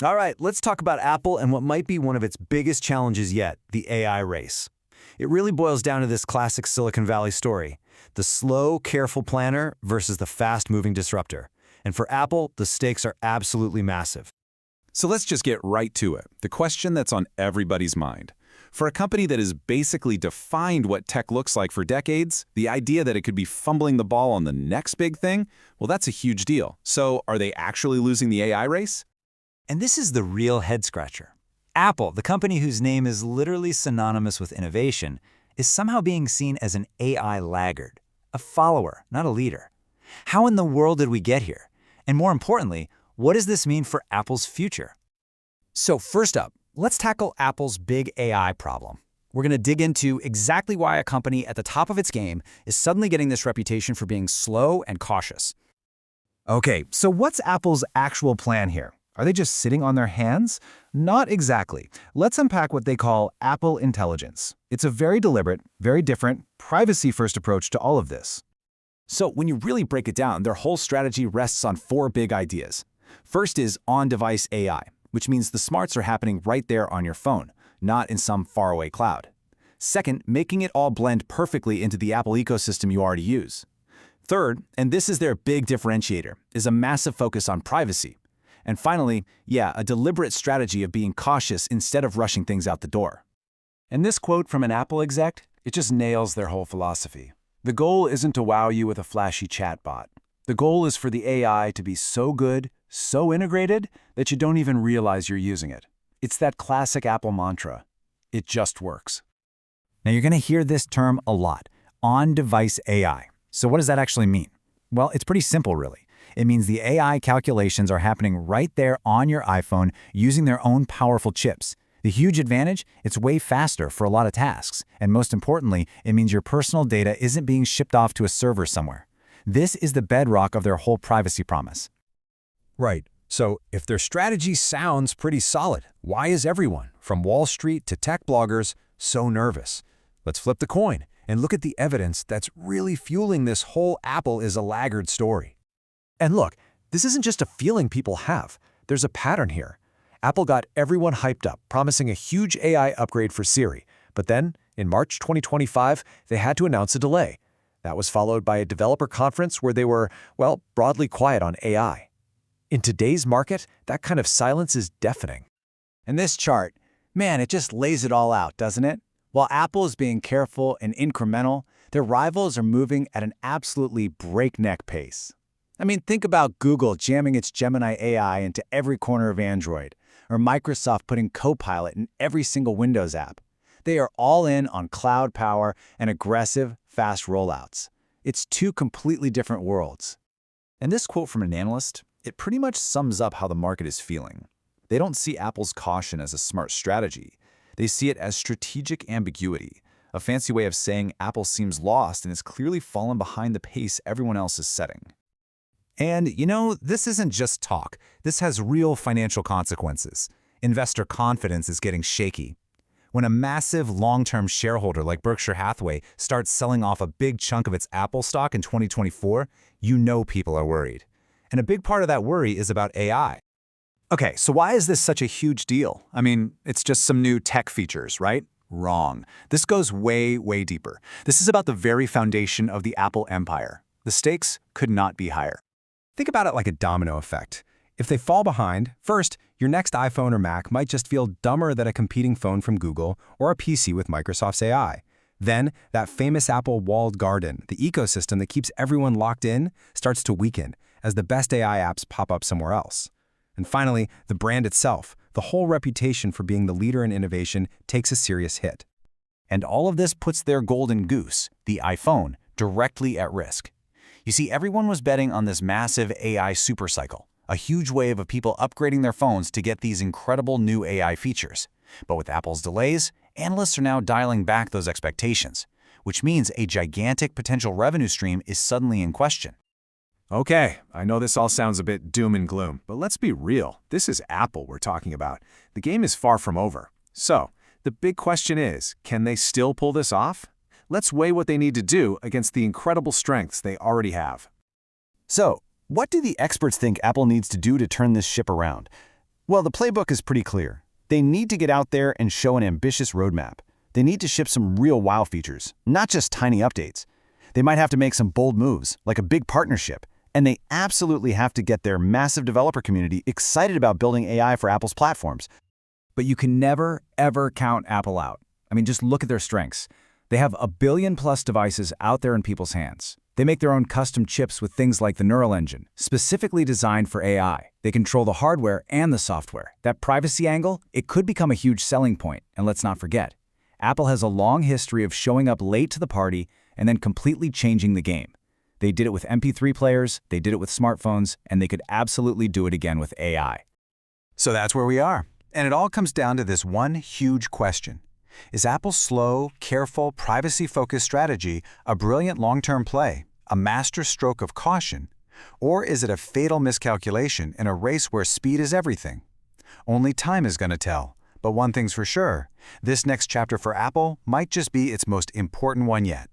All right, let's talk about Apple and what might be one of its biggest challenges yet, the AI race. It really boils down to this classic Silicon Valley story, the slow, careful planner versus the fast-moving disruptor. And for Apple, the stakes are absolutely massive. So let's just get right to it, the question that's on everybody's mind. For a company that has basically defined what tech looks like for decades, the idea that it could be fumbling the ball on the next big thing, well, that's a huge deal. So are they actually losing the AI race? And this is the real head-scratcher. Apple, the company whose name is literally synonymous with innovation, is somehow being seen as an AI laggard, a follower, not a leader. How in the world did we get here? And more importantly, what does this mean for Apple's future? So first up, let's tackle Apple's big AI problem. We're going to dig into exactly why a company at the top of its game is suddenly getting this reputation for being slow and cautious. Okay, so what's Apple's actual plan here? Are they just sitting on their hands? Not exactly. Let's unpack what they call Apple Intelligence. It's a very deliberate, very different, privacy-first approach to all of this. So when you really break it down, their whole strategy rests on four big ideas. First is on-device AI, which means the smarts are happening right there on your phone, not in some faraway cloud. Second, making it all blend perfectly into the Apple ecosystem you already use. Third, and this is their big differentiator, is a massive focus on privacy. And finally, a deliberate strategy of being cautious instead of rushing things out the door. And this quote from an Apple exec, it just nails their whole philosophy. The goal isn't to wow you with a flashy chatbot. The goal is for the AI to be so good, so integrated, that you don't even realize you're using it. It's that classic Apple mantra. It just works. Now you're going to hear this term a lot, on-device AI. So what does that actually mean? Well, it's pretty simple, really. It means the AI calculations are happening right there on your iPhone using their own powerful chips. The huge advantage? It's way faster for a lot of tasks. And most importantly, it means your personal data isn't being shipped off to a server somewhere. This is the bedrock of their whole privacy promise. Right. So if their strategy sounds pretty solid, why is everyone, from Wall Street to tech bloggers, so nervous? Let's flip the coin and look at the evidence that's really fueling this whole Apple is a laggard story. And look, this isn't just a feeling people have. There's a pattern here. Apple got everyone hyped up, promising a huge AI upgrade for Siri. But then, in March 2025, they had to announce a delay. That was followed by a developer conference where they were, well, broadly quiet on AI. In today's market, that kind of silence is deafening. And this chart, man, it just lays it all out, doesn't it? While Apple is being careful and incremental, their rivals are moving at an absolutely breakneck pace. I mean, think about Google jamming its Gemini AI into every corner of Android, or Microsoft putting Copilot in every single Windows app. They are all in on cloud power and aggressive, fast rollouts. It's two completely different worlds. And this quote from an analyst, it pretty much sums up how the market is feeling. They don't see Apple's caution as a smart strategy. They see it as strategic ambiguity, a fancy way of saying Apple seems lost and has clearly fallen behind the pace everyone else is setting. And, you know, this isn't just talk. This has real financial consequences. Investor confidence is getting shaky. When a massive long-term shareholder like Berkshire Hathaway starts selling off a big chunk of its Apple stock in 2024, you know people are worried. And a big part of that worry is about AI. Okay, so why is this such a huge deal? I mean, it's just some new tech features, right? Wrong. This goes way, way deeper. This is about the very foundation of the Apple empire. The stakes could not be higher. Think about it like a domino effect. If they fall behind, first, your next iPhone or Mac might just feel dumber than a competing phone from Google or a PC with Microsoft's AI. Then, that famous Apple walled garden, the ecosystem that keeps everyone locked in, starts to weaken as the best AI apps pop up somewhere else. And finally, the brand itself, the whole reputation for being the leader in innovation, takes a serious hit. And all of this puts their golden goose, the iPhone, directly at risk. You see, everyone was betting on this massive AI supercycle, a huge wave of people upgrading their phones to get these incredible new AI features. But with Apple's delays, analysts are now dialing back those expectations, which means a gigantic potential revenue stream is suddenly in question. Okay, I know this all sounds a bit doom and gloom, but let's be real. This is Apple we're talking about. The game is far from over. So, the big question is, can they still pull this off? Let's weigh what they need to do against the incredible strengths they already have. So, what do the experts think Apple needs to do to turn this ship around? Well, the playbook is pretty clear. They need to get out there and show an ambitious roadmap. They need to ship some real wow features, not just tiny updates. They might have to make some bold moves, like a big partnership, and they absolutely have to get their massive developer community excited about building AI for Apple's platforms. But you can never, ever count Apple out. I mean, just look at their strengths. They have 1 billion-plus devices out there in people's hands. They make their own custom chips with things like the Neural Engine, specifically designed for AI. They control the hardware and the software. That privacy angle, it could become a huge selling point. And let's not forget, Apple has a long history of showing up late to the party and then completely changing the game. They did it with MP3 players, they did it with smartphones, and they could absolutely do it again with AI. So that's where we are. And it all comes down to this one huge question. Is Apple's slow, careful, privacy-focused strategy a brilliant long-term play, a master stroke of caution, or is it a fatal miscalculation in a race where speed is everything? Only time is going to tell. But one thing's for sure, this next chapter for Apple might just be its most important one yet.